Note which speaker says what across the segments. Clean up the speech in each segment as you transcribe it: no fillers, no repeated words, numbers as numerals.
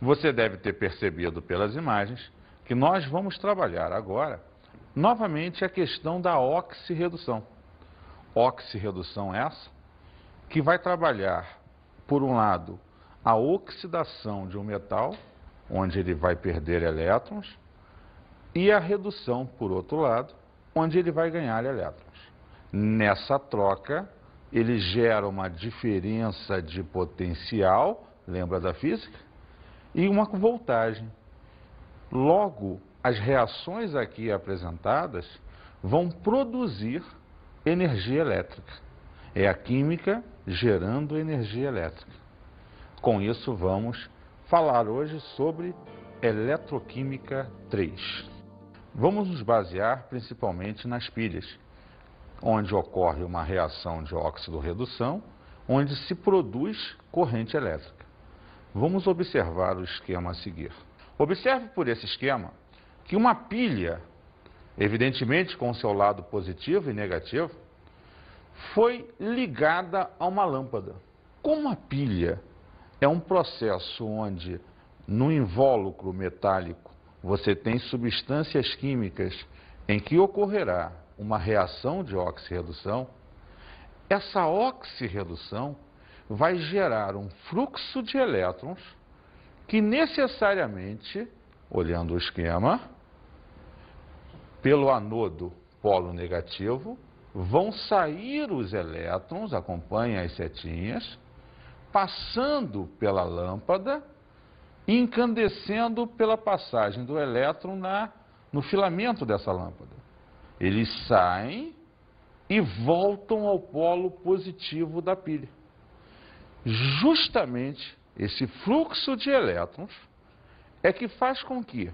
Speaker 1: Você deve ter percebido pelas imagens que nós vamos trabalhar agora novamente a questão da oxirredução. Oxirredução essa que vai trabalhar, por um lado, a oxidação de um metal, onde ele vai perder elétrons, e a redução, por outro lado, onde ele vai ganhar elétrons. Nessa troca, ele gera uma diferença de potencial, lembra da física? E uma voltagem. Logo, as reações aqui apresentadas vão produzir energia elétrica. É a química gerando energia elétrica. Com isso, vamos falar hoje sobre eletroquímica 3. Vamos nos basear principalmente nas pilhas, onde ocorre uma reação de óxido-redução, onde se produz corrente elétrica. Vamos observar o esquema a seguir. Observe por esse esquema que uma pilha, evidentemente com seu lado positivo e negativo, foi ligada a uma lâmpada. Como a pilha é um processo onde no invólucro metálico você tem substâncias químicas em que ocorrerá uma reação de oxirredução, essa oxirredução vai gerar um fluxo de elétrons que necessariamente, olhando o esquema, pelo anodo polo negativo, vão sair os elétrons, acompanhem as setinhas, passando pela lâmpada e incandescendo pela passagem do elétron no filamento dessa lâmpada. Eles saem e voltam ao polo positivo da pilha. Justamente esse fluxo de elétrons é que faz com que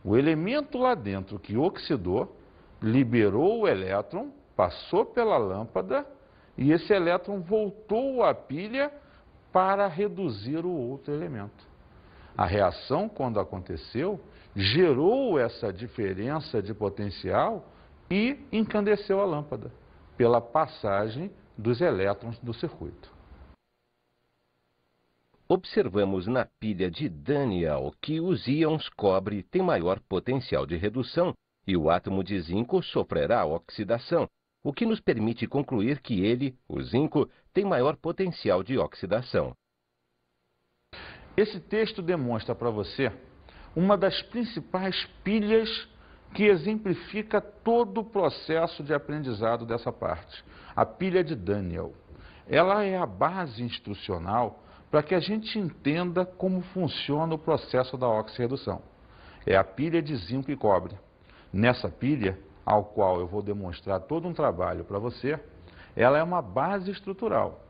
Speaker 1: o elemento lá dentro que oxidou liberou o elétron, passou pela lâmpada e esse elétron voltou à pilha para reduzir o outro elemento. A reação, quando aconteceu, gerou essa diferença de potencial e incandesceu a lâmpada pela passagem dos elétrons do circuito.
Speaker 2: Observamos na pilha de Daniel que os íons cobre têm maior potencial de redução e o átomo de zinco sofrerá oxidação, o que nos permite concluir que ele, o zinco, tem maior potencial de oxidação.
Speaker 1: Esse texto demonstra para você uma das principais pilhas que exemplifica todo o processo de aprendizado dessa parte, a pilha de Daniel. Ela é a base instrucional para que a gente entenda como funciona o processo da oxirredução. É a pilha de zinco e cobre. Nessa pilha, ao qual eu vou demonstrar todo um trabalho para você, ela é uma base estrutural.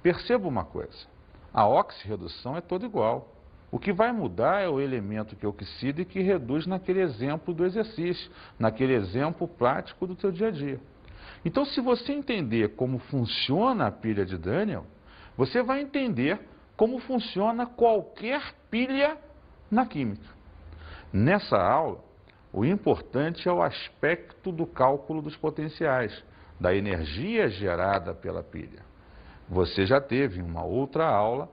Speaker 1: Perceba uma coisa, a oxirredução é toda igual. O que vai mudar é o elemento que oxida e que reduz naquele exemplo do exercício, naquele exemplo prático do teu dia a dia. Então, se você entender como funciona a pilha de Daniel, você vai entender como funciona qualquer pilha na química. Nessa aula, o importante é o aspecto do cálculo dos potenciais, da energia gerada pela pilha. Você já teve em uma outra aula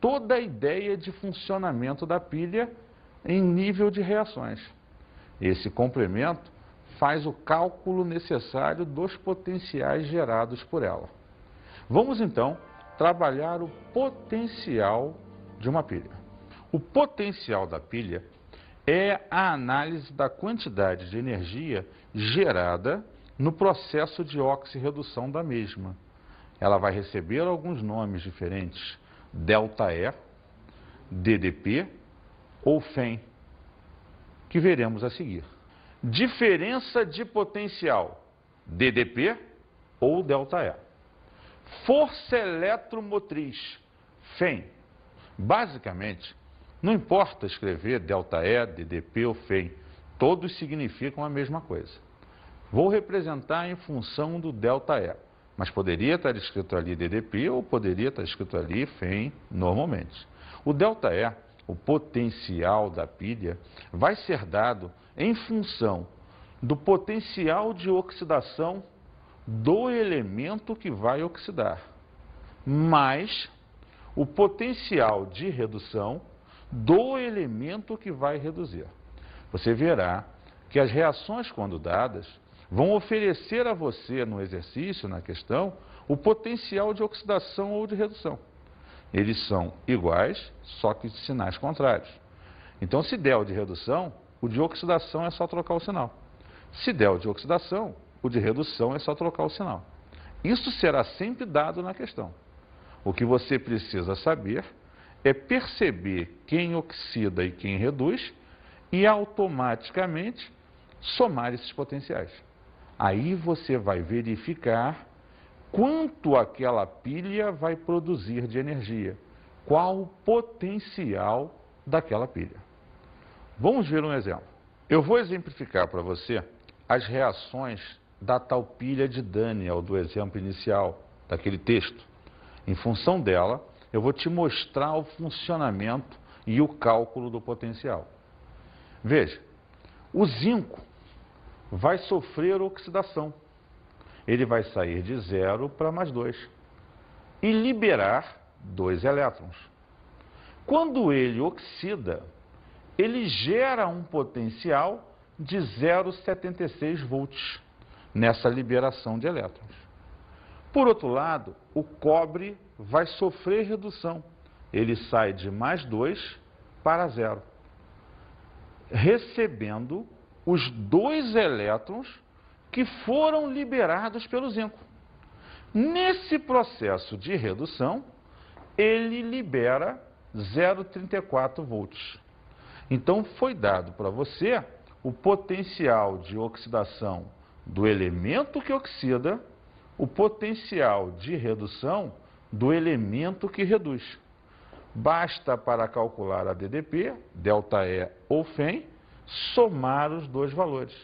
Speaker 1: toda a ideia de funcionamento da pilha em nível de reações. Esse complemento faz o cálculo necessário dos potenciais gerados por ela. Vamos então trabalhar o potencial de uma pilha. O potencial da pilha é a análise da quantidade de energia gerada no processo de oxirredução da mesma. Ela vai receber alguns nomes diferentes, ΔE, DDP ou FEM, que veremos a seguir. Diferença de potencial, DDP ou ΔE. Força eletromotriz, FEM. Basicamente, não importa escrever ΔE, DDP ou FEM, todos significam a mesma coisa. Vou representar em função do ΔE, mas poderia estar escrito ali DDP ou poderia estar escrito ali FEM normalmente. O ΔE, o potencial da pilha, vai ser dado em função do potencial de oxidação do elemento que vai oxidar, mais o potencial de redução do elemento que vai reduzir. Você verá que as reações, quando dadas, vão oferecer a você, no exercício, na questão, o potencial de oxidação ou de redução. Eles são iguais, só que de sinais contrários. Então, se der o de redução, o de oxidação é só trocar o sinal. Se der o de oxidação, o de redução é só trocar o sinal. Isso será sempre dado na questão. O que você precisa saber é perceber quem oxida e quem reduz e automaticamente somar esses potenciais. Aí você vai verificar quanto aquela pilha vai produzir de energia, qual o potencial daquela pilha. Vamos ver um exemplo. Eu vou exemplificar para você as reações da tal pilha de Daniel, do exemplo inicial, daquele texto. Em função dela, eu vou te mostrar o funcionamento e o cálculo do potencial. Veja, o zinco vai sofrer oxidação. Ele vai sair de 0 para mais 2 e liberar 2 elétrons. Quando ele oxida, ele gera um potencial de 0,76 volts nessa liberação de elétrons. Por outro lado, o cobre vai sofrer redução. Ele sai de mais 2 para 0, recebendo os 2 elétrons que foram liberados pelo zinco. Nesse processo de redução, ele libera 0,34 volts. Então, foi dado para você o potencial de oxidação do elemento que oxida, o potencial de redução do elemento que reduz. Basta, para calcular a DDP, ΔE ou FEM, somar os dois valores.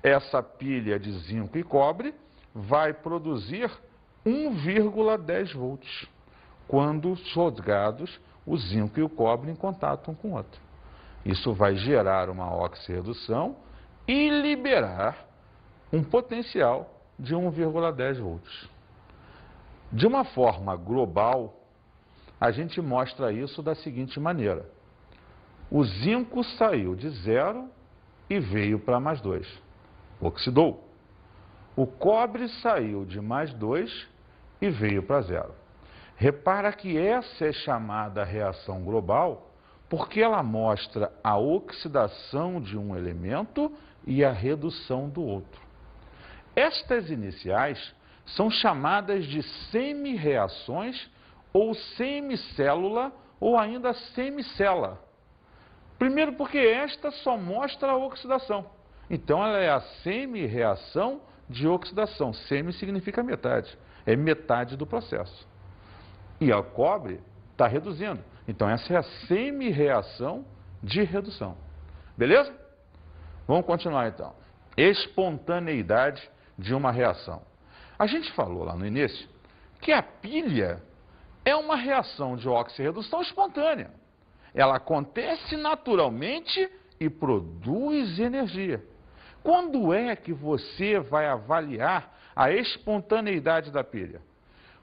Speaker 1: Essa pilha de zinco e cobre vai produzir 1,10 volts, quando jogados o zinco e o cobre em contato um com o outro. Isso vai gerar uma oxirredução e liberar um potencial de 1,10 volts. De uma forma global, a gente mostra isso da seguinte maneira. O zinco saiu de 0 e veio para mais 2, oxidou. O cobre saiu de mais 2 e veio para 0. Repara que essa é chamada reação global porque ela mostra a oxidação de um elemento e a redução do outro. Estas iniciais são chamadas de semi-reações ou semicélula ou ainda semicela. Primeiro porque esta só mostra a oxidação. Então ela é a semi-reação de oxidação. Semi significa metade. É metade do processo. E o cobre está reduzindo. Então essa é a semi-reação de redução. Beleza? Vamos continuar então. Espontaneidade de uma reação. A gente falou lá no início que a pilha é uma reação de oxirredução espontânea. Ela acontece naturalmente e produz energia. Quando é que você vai avaliar a espontaneidade da pilha?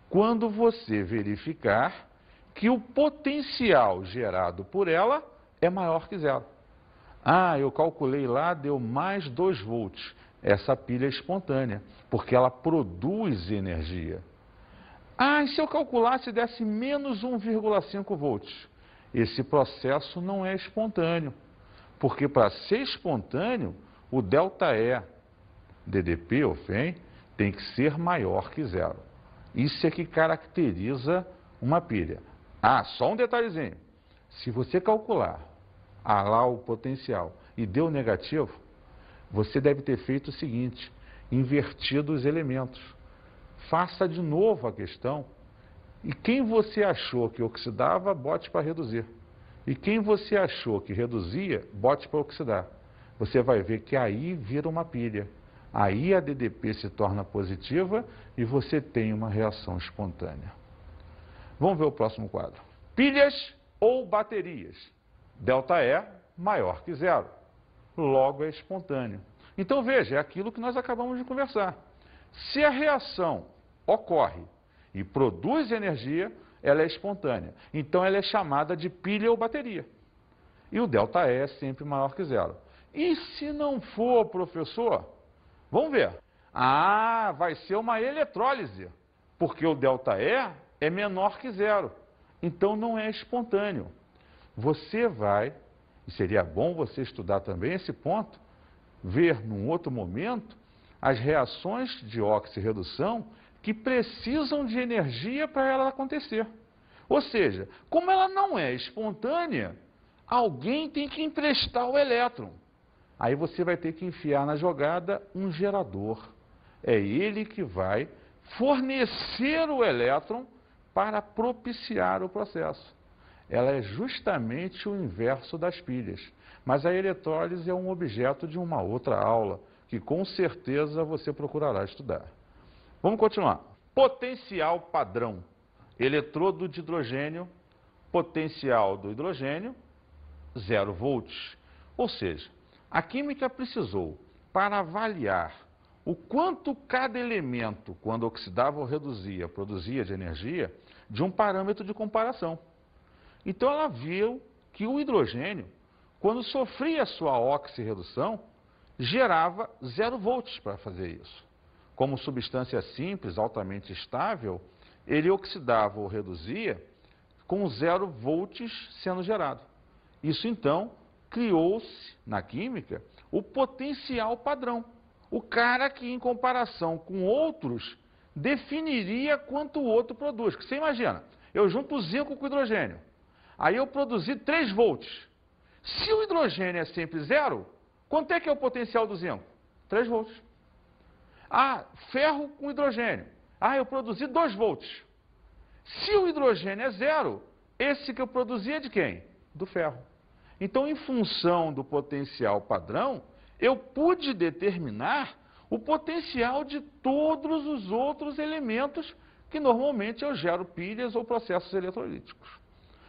Speaker 1: Quando você verificar que o potencial gerado por ela é maior que 0. Ah, eu calculei lá, deu mais 2 volts. Essa pilha é espontânea, porque ela produz energia. Ah, e se eu calculasse desse menos 1,5 volts? Esse processo não é espontâneo, porque para ser espontâneo, o ΔE, DDP ou FEM, tem que ser maior que 0. Isso é que caracteriza uma pilha. Ah, só um detalhezinho. Se você calcular lá o potencial e deu negativo, você deve ter feito o seguinte, invertido os elementos. Faça de novo a questão e quem você achou que oxidava, bote para reduzir. E quem você achou que reduzia, bote para oxidar. Você vai ver que aí vira uma pilha. Aí a DDP se torna positiva e você tem uma reação espontânea. Vamos ver o próximo quadro. Pilhas ou baterias. ΔE maior que 0. Logo é espontâneo. Então veja, é aquilo que nós acabamos de conversar. Se a reação ocorre e produz energia, ela é espontânea. Então ela é chamada de pilha ou bateria. E o ΔE é sempre maior que zero. E se não for, professor? Vamos ver. Ah, vai ser uma eletrólise, porque o ΔE é menor que zero. Então não é espontâneo. Você vai, e seria bom você estudar também esse ponto, ver num outro momento as reações de oxirredução que precisam de energia para ela acontecer. Ou seja, como ela não é espontânea, alguém tem que emprestar o elétron. Aí você vai ter que enfiar na jogada um gerador. É ele que vai fornecer o elétron para propiciar o processo. Ela é justamente o inverso das pilhas. Mas a eletrólise é um objeto de uma outra aula, que com certeza você procurará estudar. Vamos continuar. Potencial padrão. Eletrodo de hidrogênio, potencial do hidrogênio, 0 volts. Ou seja, a química precisou, para avaliar o quanto cada elemento, quando oxidava ou reduzia, produzia de energia, de um parâmetro de comparação. Então ela viu que o hidrogênio, quando sofria sua oxirredução, gerava 0 volts para fazer isso. Como substância simples, altamente estável, ele oxidava ou reduzia com 0 volts sendo gerado. Isso então criou-se na química o potencial padrão. O cara que, em comparação com outros, definiria quanto o outro produz. Porque você imagina, eu junto o zinco com o hidrogênio. Aí eu produzi 3 volts. Se o hidrogênio é sempre 0, quanto é que é o potencial do zinco? 3 volts. Ah, ferro com hidrogênio. Ah, eu produzi 2 volts. Se o hidrogênio é 0, esse que eu produzi é de quem? Do ferro. Então, em função do potencial padrão, eu pude determinar o potencial de todos os outros elementos que normalmente eu gero pilhas ou processos eletrolíticos.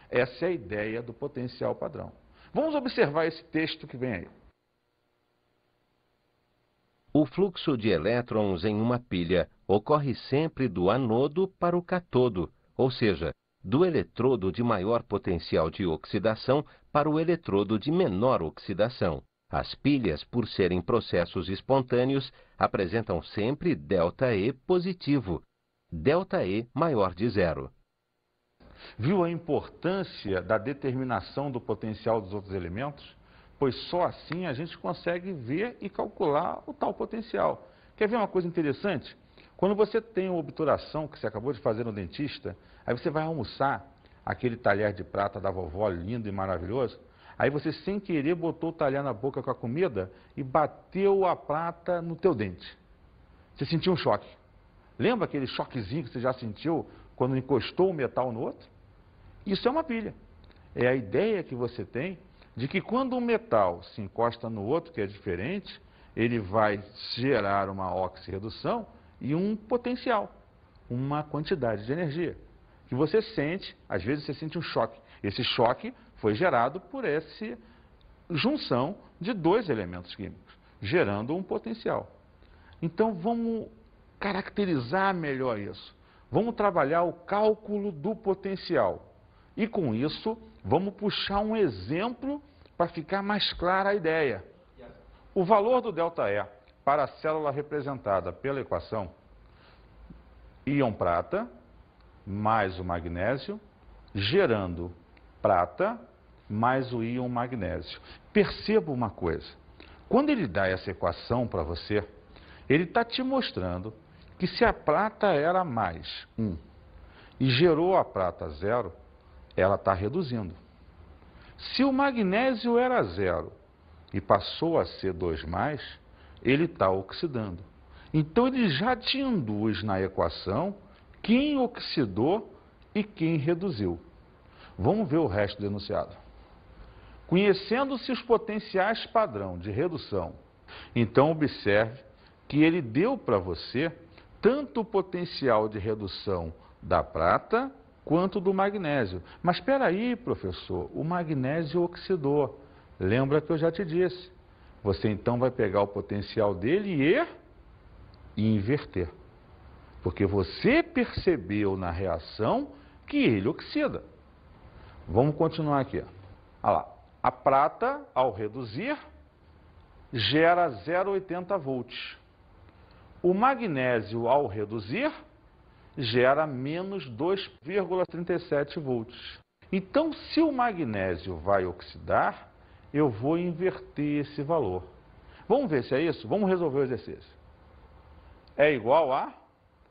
Speaker 1: Essa é a ideia do potencial padrão. Vamos observar esse texto que vem aí.
Speaker 2: O fluxo de elétrons em uma pilha ocorre sempre do anodo para o catodo, ou seja, do eletrodo de maior potencial de oxidação para o eletrodo de menor oxidação. As pilhas, por serem processos espontâneos, apresentam sempre ΔE positivo, ΔE maior de zero.
Speaker 1: Viu a importância da determinação do potencial dos outros elementos? Pois só assim a gente consegue ver e calcular o tal potencial. Quer ver uma coisa interessante? Quando você tem uma obturação que você acabou de fazer no dentista, aí você vai almoçar aquele talher de prata da vovó lindo e maravilhoso, aí você sem querer botou o talher na boca com a comida e bateu a prata no teu dente. Você sentiu um choque. Lembra aquele choquezinho que você já sentiu quando encostou o metal no outro? Isso é uma pilha. É a ideia que você tem de que quando um metal se encosta no outro, que é diferente, ele vai gerar uma oxirredução e um potencial, uma quantidade de energia, que você sente, às vezes você sente um choque. Esse choque foi gerado por essa junção de 2 elementos químicos, gerando um potencial. Então vamos caracterizar melhor isso. Vamos trabalhar o cálculo do potencial. E com isso, vamos puxar um exemplo para ficar mais clara a ideia. O valor do ΔE para a célula representada pela equação íon prata mais o magnésio, gerando prata mais o íon magnésio. Perceba uma coisa, quando ele dá essa equação para você, ele está te mostrando que se a prata era mais 1 e gerou a prata 0, ela está reduzindo. Se o magnésio era 0 e passou a ser 2+, ele está oxidando. Então ele já te induz na equação quem oxidou e quem reduziu. Vamos ver o resto do enunciado. Conhecendo-se os potenciais padrão de redução, então observe que ele deu para você tanto o potencial de redução da prata quanto do magnésio. Mas espera aí, professor, o magnésio oxidou. Lembra que eu já te disse. Você então vai pegar o potencial dele e inverter. Porque você percebeu na reação que ele oxida. Vamos continuar aqui. Olha lá. A prata, ao reduzir, gera 0,80 volts. O magnésio, ao reduzir, gera menos 2,37 volts. Então, se o magnésio vai oxidar, eu vou inverter esse valor. Vamos ver se é isso? Vamos resolver o exercício. É igual a,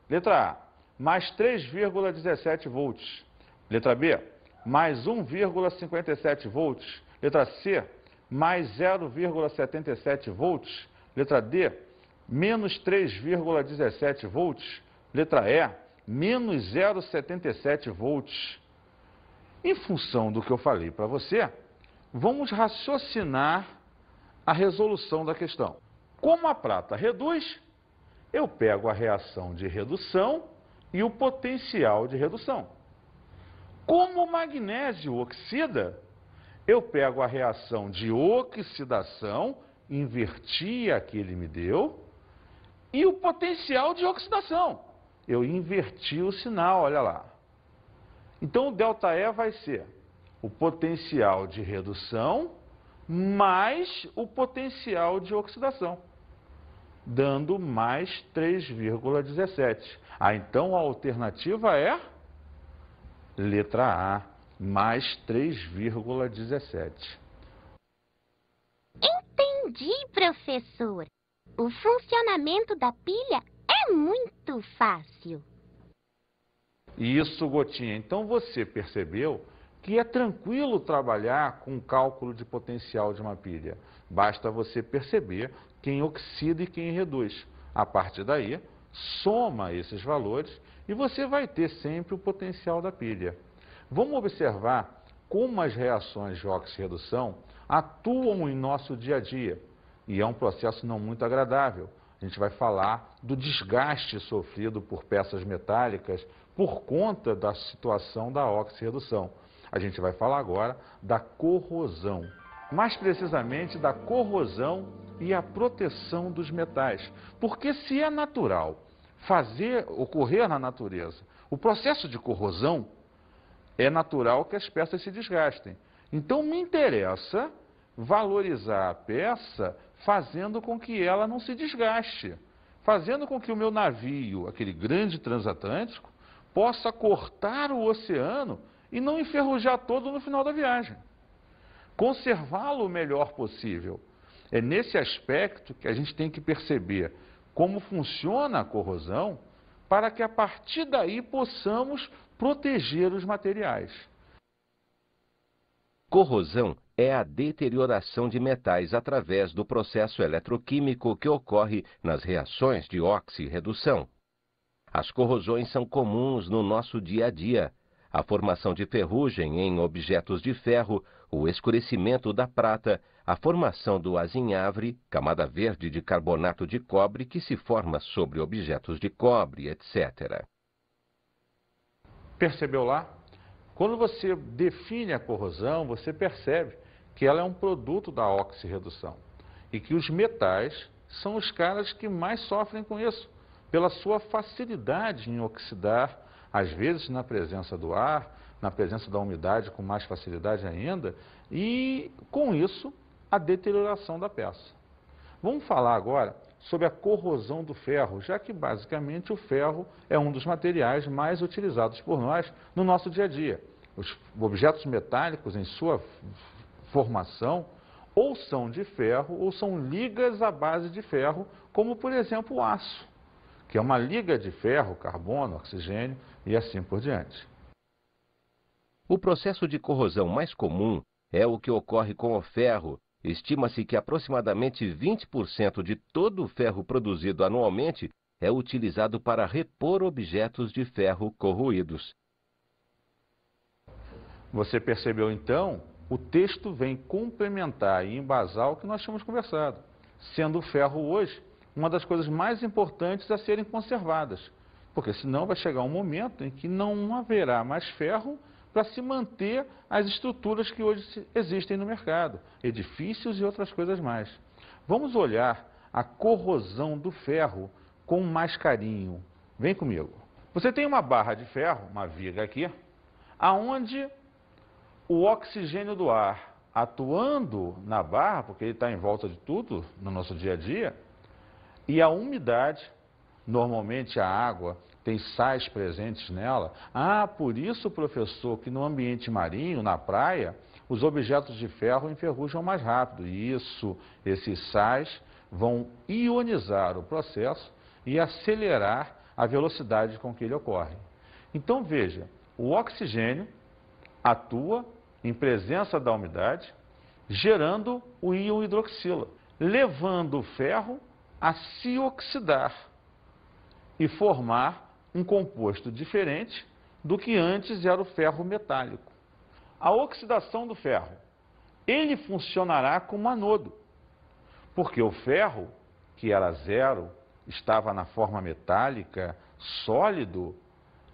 Speaker 1: letra A, mais 3,17 volts. Letra B, mais 1,57 volts. Letra C, mais 0,77 volts. Letra D, menos 3,17 volts. Letra E, menos 0,77 volts. Em função do que eu falei para você, vamos raciocinar a resolução da questão. Como a prata reduz, eu pego a reação de redução e o potencial de redução. Como o magnésio oxida, eu pego a reação de oxidação, inverti a que ele me deu, e o potencial de oxidação. Eu inverti o sinal, olha lá. Então, o ΔE vai ser o potencial de redução mais o potencial de oxidação, dando mais 3,17. Então, a alternativa é letra A, mais 3,17.
Speaker 3: Entendi, professor. O funcionamento da pilha é muito fácil.
Speaker 1: Isso, Gotinha. Então, você percebeu que é tranquilo trabalhar com o cálculo de potencial de uma pilha. Basta você perceber quem oxida e quem reduz. A partir daí, soma esses valores e você vai ter sempre o potencial da pilha. Vamos observar como as reações de oxirredução atuam em nosso dia a dia. E é um processo não muito agradável. A gente vai falar do desgaste sofrido por peças metálicas por conta da situação da oxirredução. A gente vai falar agora da corrosão. Mais precisamente da corrosão e a proteção dos metais. Porque se é natural ocorrer na natureza o processo de corrosão, é natural que as peças se desgastem. Então me interessa valorizar a peça fazendo com que ela não se desgaste. Fazendo com que o meu navio, aquele grande transatlântico, possa cortar o oceano e não enferrujar todo no final da viagem. Conservá-lo o melhor possível. É nesse aspecto que a gente tem que perceber como funciona a corrosão para que a partir daí possamos proteger os materiais.
Speaker 2: Corrosão é a deterioração de metais através do processo eletroquímico que ocorre nas reações de oxirredução. As corrosões são comuns no nosso dia a dia. A formação de ferrugem em objetos de ferro, o escurecimento da prata, a formação do azinhavre, camada verde de carbonato de cobre que se forma sobre objetos de cobre, etc.
Speaker 1: Percebeu lá? Quando você define a corrosão, você percebe que ela é um produto da oxirredução e que os metais são os caras que mais sofrem com isso, pela sua facilidade em oxidar, às vezes na presença do ar, na presença da umidade com mais facilidade ainda, e com isso a deterioração da peça. Vamos falar agora sobre a corrosão do ferro, já que basicamente o ferro é um dos materiais mais utilizados por nós no nosso dia a dia. Os objetos metálicos em sua formação ou são de ferro ou são ligas à base de ferro, como por exemplo o aço, que é uma liga de ferro, carbono, oxigênio e assim por diante.
Speaker 2: O processo de corrosão mais comum é o que ocorre com o ferro. Estima-se que aproximadamente 20% de todo o ferro produzido anualmente é utilizado para repor objetos de ferro corroídos.
Speaker 1: Você percebeu então? O texto vem complementar e embasar o que nós tínhamos conversado, sendo o ferro hoje uma das coisas mais importantes a serem conservadas, porque senão vai chegar um momento em que não haverá mais ferro para se manter as estruturas que hoje existem no mercado, edifícios e outras coisas mais. Vamos olhar a corrosão do ferro com mais carinho. Vem comigo. Você tem uma barra de ferro, uma viga aqui, aonde o oxigênio do ar atuando na barra, porque ele está em volta de tudo no nosso dia a dia, e a umidade, normalmente a água tem sais presentes nela. Ah, por isso, professor, que no ambiente marinho, na praia, os objetos de ferro enferrujam mais rápido. Isso, esses sais vão ionizar o processo e acelerar a velocidade com que ele ocorre. Então, veja, o oxigênio atua em presença da umidade, gerando o íon hidroxila, levando o ferro a se oxidar e formar um composto diferente do que antes era o ferro metálico. A oxidação do ferro, ele funcionará como anodo, porque o ferro, que era zero, estava na forma metálica, sólido,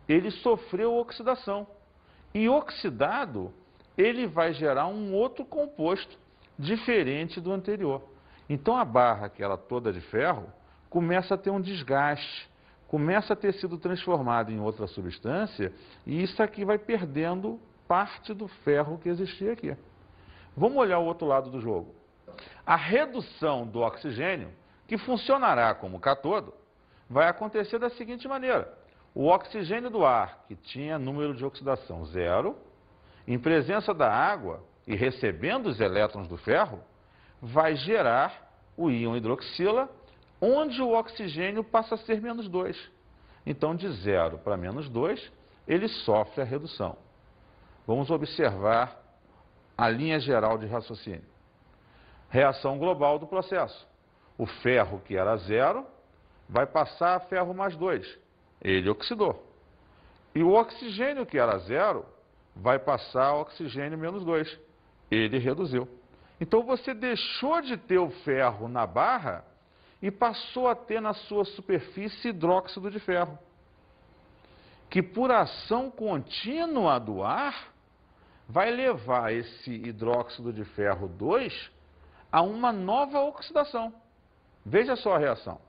Speaker 1: ele sofreu oxidação. E oxidado, ele vai gerar um outro composto diferente do anterior. Então a barra, que era toda de ferro, começa a ter um desgaste, começa a ter sido transformada em outra substância, e isso aqui vai perdendo parte do ferro que existia aqui. Vamos olhar o outro lado do jogo. A redução do oxigênio, que funcionará como cátodo, vai acontecer da seguinte maneira. O oxigênio do ar, que tinha número de oxidação 0, em presença da água e recebendo os elétrons do ferro, vai gerar o íon hidroxila, onde o oxigênio passa a ser menos 2. Então, de 0 para menos 2, ele sofre a redução. Vamos observar a linha geral de raciocínio. Reação global do processo. O ferro, que era 0, vai passar a ferro mais 2. Ele oxidou. E o oxigênio, que era 0, vai passar a oxigênio menos 2. Ele reduziu. Então você deixou de ter o ferro na barra e passou a ter na sua superfície hidróxido de ferro, que por ação contínua do ar vai levar esse hidróxido de ferro 2 a uma nova oxidação. Veja só a reação.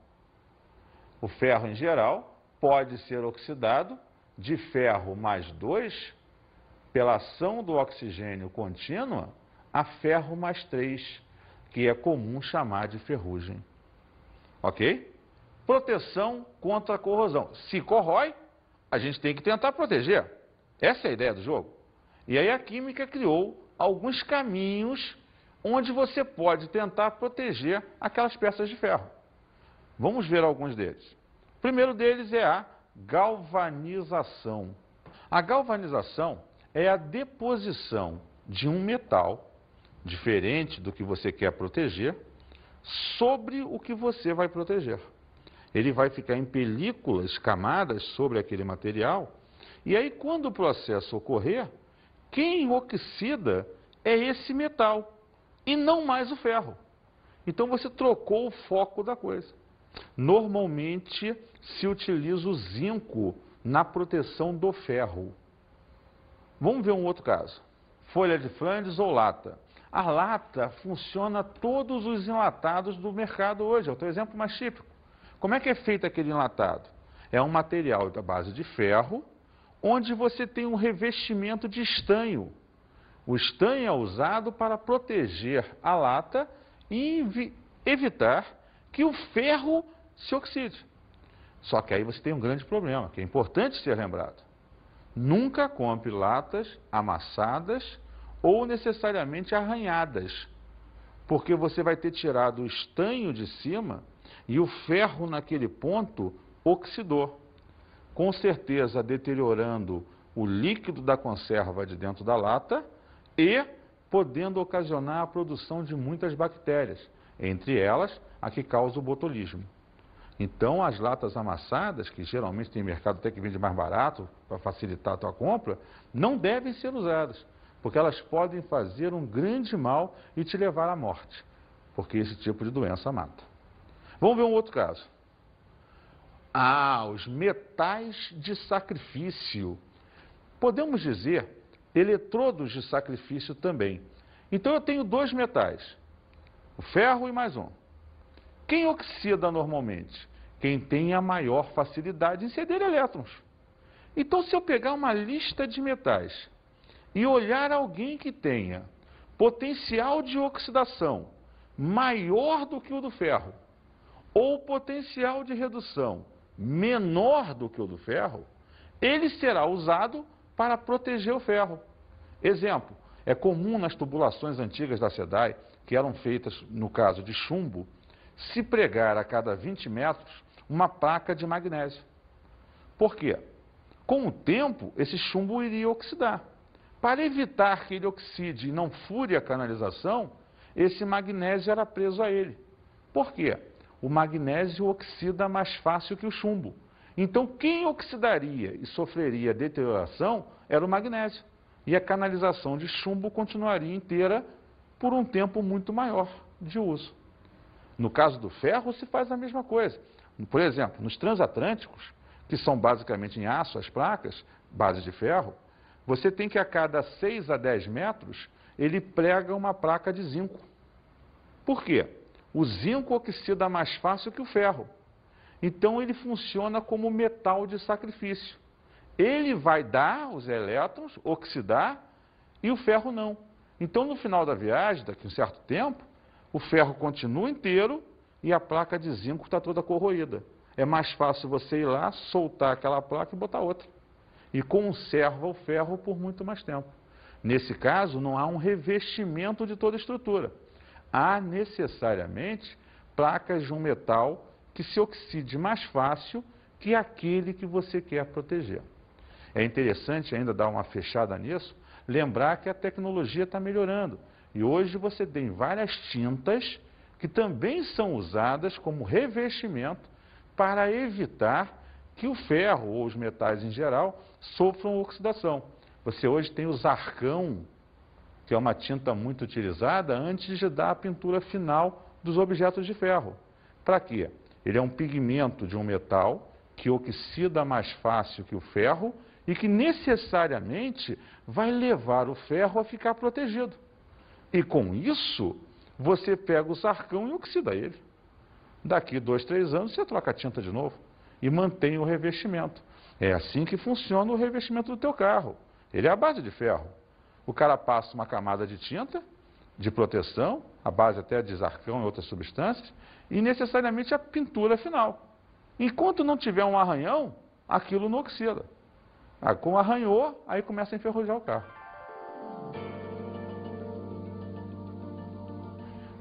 Speaker 1: O ferro em geral pode ser oxidado de ferro mais 2 pela ação do oxigênio contínua a ferro mais 3, que é comum chamar de ferrugem. Ok? Proteção contra a corrosão. Se corrói, a gente tem que tentar proteger. Essa é a ideia do jogo. E aí a química criou alguns caminhos onde você pode tentar proteger aquelas peças de ferro. Vamos ver alguns deles. O primeiro deles é a galvanização. A galvanização é a deposição de um metal diferente do que você quer proteger sobre o que você vai proteger. Ele vai ficar em películas, camadas sobre aquele material, e aí quando o processo ocorrer, quem oxida é esse metal e não mais o ferro. Então você trocou o foco da coisa. Normalmente se utiliza o zinco na proteção do ferro. Vamos ver um outro caso. Folha de Flandres ou lata. A lata funciona todos os enlatados do mercado hoje. É o teu exemplo mais típico. Como é que é feito aquele enlatado? É um material da base de ferro, onde você tem um revestimento de estanho. O estanho é usado para proteger a lata e evitar que o ferro se oxide. Só que aí você tem um grande problema, que é importante ser lembrado. Nunca compre latas amassadas ou necessariamente arranhadas, porque você vai ter tirado o estanho de cima e o ferro naquele ponto oxidou, com certeza deteriorando o líquido da conserva de dentro da lata e podendo ocasionar a produção de muitas bactérias, entre elas a que causa o botulismo. Então, as latas amassadas, que geralmente tem mercado até que vende mais barato para facilitar a tua compra, não devem ser usadas, porque elas podem fazer um grande mal e te levar à morte, porque esse tipo de doença mata. Vamos ver um outro caso. Os metais de sacrifício. Podemos dizer eletrodos de sacrifício também. Então eu tenho dois metais, o ferro e mais um. Quem oxida normalmente? Quem tem a maior facilidade em ceder elétrons. Então, se eu pegar uma lista de metais e olhar alguém que tenha potencial de oxidação maior do que o do ferro, ou potencial de redução menor do que o do ferro, ele será usado para proteger o ferro. Exemplo, é comum nas tubulações antigas da SEDAI, que eram feitas no caso de chumbo, se pregar a cada 20 metros uma placa de magnésio. Por quê? Com o tempo, esse chumbo iria oxidar. Para evitar que ele oxide e não fure a canalização, esse magnésio era preso a ele. Por quê? O magnésio oxida mais fácil que o chumbo. Então, quem oxidaria e sofreria deterioração era o magnésio. E a canalização de chumbo continuaria inteira por um tempo muito maior de uso. No caso do ferro, se faz a mesma coisa. Por exemplo, nos transatlânticos, que são basicamente em aço as placas, base de ferro, você tem que a cada 6 a 10 metros, ele prega uma placa de zinco. Por quê? O zinco oxida mais fácil que o ferro. Então ele funciona como metal de sacrifício. Ele vai dar os elétrons, oxidar, e o ferro não. Então no final da viagem, daqui a um certo tempo, o ferro continua inteiro e a placa de zinco está toda corroída. É mais fácil você ir lá, soltar aquela placa e botar outra. E conserva o ferro por muito mais tempo. Nesse caso, não há um revestimento de toda a estrutura. Há necessariamente placas de um metal que se oxide mais fácil que aquele que você quer proteger. É interessante ainda dar uma fechada nisso, lembrar que a tecnologia está melhorando. E hoje você tem várias tintas que também são usadas como revestimento para evitar que o ferro ou os metais em geral sofram oxidação. Você hoje tem o Zarcão, que é uma tinta muito utilizada antes de dar a pintura final dos objetos de ferro. Para quê? Ele é um pigmento de um metal que oxida mais fácil que o ferro e que necessariamente vai levar o ferro a ficar protegido. E com isso, você pega o Zarcão e oxida ele. Daqui 2, 3 anos você troca a tinta de novo e mantém o revestimento. É assim que funciona o revestimento do teu carro. Ele é a base de ferro. O cara passa uma camada de tinta, de proteção, a base até de Zarcão e outras substâncias, e necessariamente a pintura final. Enquanto não tiver um arranhão, aquilo não oxida. Com arranhou, aí começa a enferrujar o carro.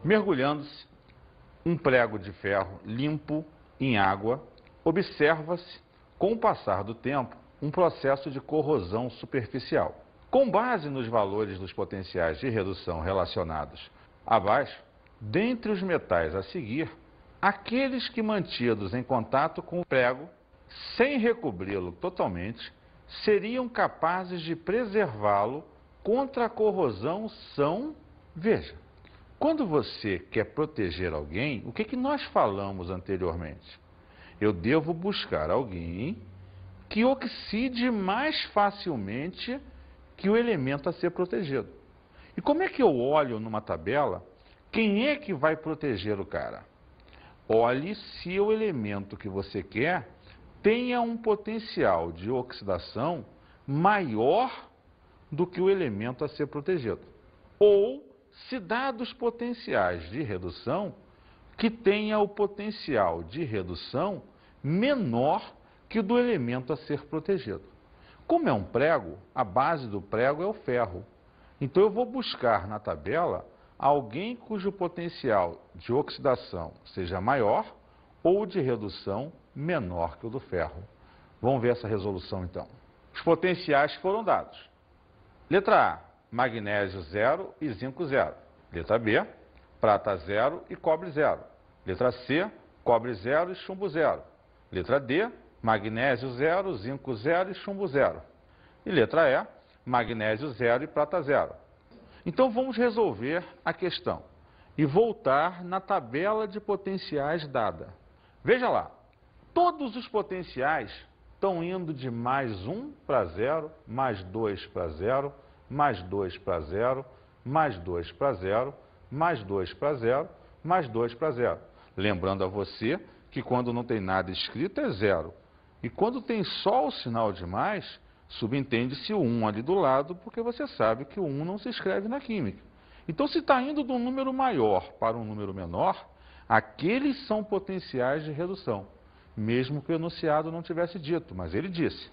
Speaker 1: Mergulhando-se um prego de ferro limpo em água, observa-se, com o passar do tempo, um processo de corrosão superficial. Com base nos valores dos potenciais de redução relacionados abaixo, dentre os metais a seguir, aqueles que mantidos em contato com o prego, sem recobri-lo totalmente, seriam capazes de preservá-lo contra a corrosão são, veja, quando você quer proteger alguém, o que nós falamos anteriormente? Eu devo buscar alguém que oxide mais facilmente que o elemento a ser protegido. E como é que eu olho numa tabela quem é que vai proteger o cara? Olhe se o elemento que você quer tenha um potencial de oxidação maior do que o elemento a ser protegido. Ou se dados potenciais de redução que tenha o potencial de redução menor que o do elemento a ser protegido. Como é um prego, a base do prego é o ferro. Então eu vou buscar na tabela alguém cujo potencial de oxidação seja maior ou de redução menor que o do ferro. Vamos ver essa resolução então. Os potenciais foram dados. Letra A, magnésio 0 e zinco 0. Letra B, prata 0 e cobre 0. Letra C, cobre 0 e chumbo 0. Letra D, magnésio 0, zinco 0 e chumbo 0. E letra E, magnésio 0 e prata 0. Então vamos resolver a questão e voltar na tabela de potenciais dada. Veja lá, todos os potenciais estão indo de mais 1 para 0, mais 2 para 0, mais 2 para 0, mais 2 para 0, mais 2 para 0, mais 2 para 0. Lembrando a você que quando não tem nada escrito é 0. E quando tem só o sinal de mais, subentende-se o 1 ali do lado, porque você sabe que o 1 não se escreve na química. Então, se está indo de um número maior para um número menor, aqueles são potenciais de redução, mesmo que o enunciado não tivesse dito, mas ele disse.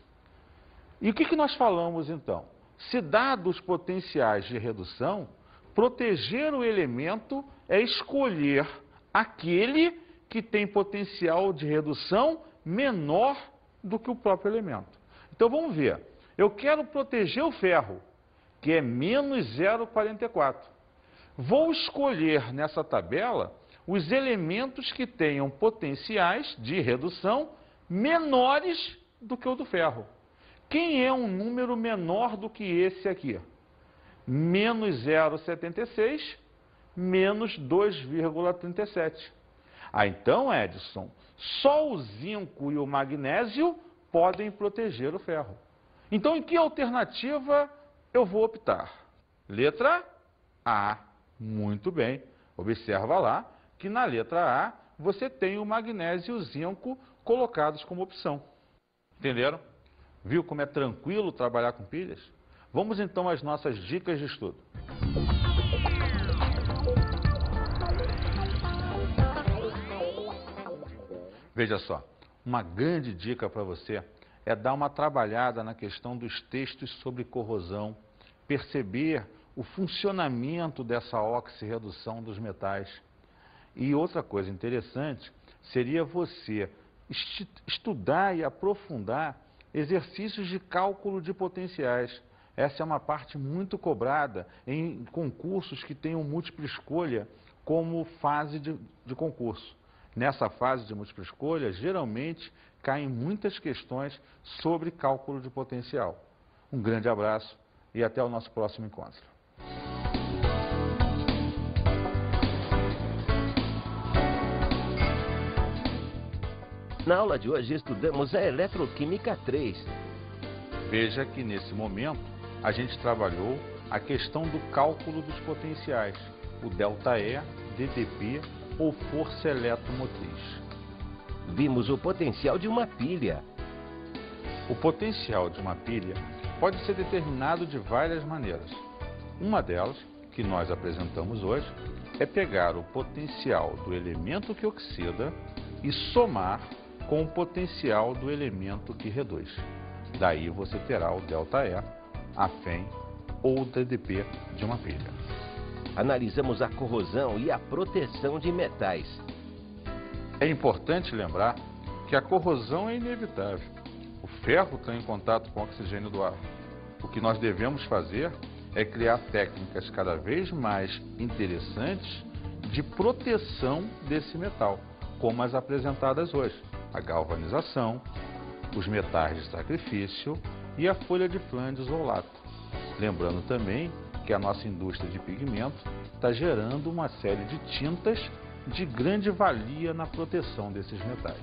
Speaker 1: E o que nós falamos então? Se dados potenciais de redução, proteger o elemento é escolher aquele que tem potencial de redução menor do que o próprio elemento. Então vamos ver. Eu quero proteger o ferro, que é menos 0,44. Vou escolher nessa tabela os elementos que tenham potenciais de redução menores do que o do ferro. Quem é um número menor do que esse aqui? Menos 0,76, menos 2,37. Então, Edson, só o zinco e o magnésio podem proteger o ferro. Então, em que alternativa eu vou optar? Letra A. Muito bem. Observa lá que na letra A você tem o magnésio e o zinco colocados como opção. Entenderam? Viu como é tranquilo trabalhar com pilhas? Vamos então às nossas dicas de estudo. Veja só, uma grande dica para você é dar uma trabalhada na questão dos textos sobre corrosão, perceber o funcionamento dessa oxirredução dos metais. E outra coisa interessante seria você estudar e aprofundar exercícios de cálculo de potenciais. Essa é uma parte muito cobrada em concursos que tenham múltipla escolha como fase de concurso. Nessa fase de múltipla escolha, geralmente caem muitas questões sobre cálculo de potencial. Um grande abraço e até o nosso próximo encontro.
Speaker 2: Na aula de hoje estudamos a Eletroquímica 3.
Speaker 1: Veja que nesse momento a gente trabalhou a questão do cálculo dos potenciais, o ΔE, DDP ou força eletromotriz.
Speaker 2: Vimos o potencial de uma pilha.
Speaker 1: O potencial de uma pilha pode ser determinado de várias maneiras. Uma delas, que nós apresentamos hoje, é pegar o potencial do elemento que oxida e somar com o potencial do elemento que reduz. Daí você terá o ΔE, a FEM ou o DDP de uma pilha.
Speaker 2: Analisamos a corrosão e a proteção de metais.
Speaker 1: É importante lembrar que a corrosão é inevitável. O ferro está em contato com o oxigênio do ar. O que nós devemos fazer é criar técnicas cada vez mais interessantes de proteção desse metal, como as apresentadas hoje: a galvanização, os metais de sacrifício e a folha de Flandres ou lata. Lembrando também que a nossa indústria de pigmento está gerando uma série de tintas de grande valia na proteção desses metais.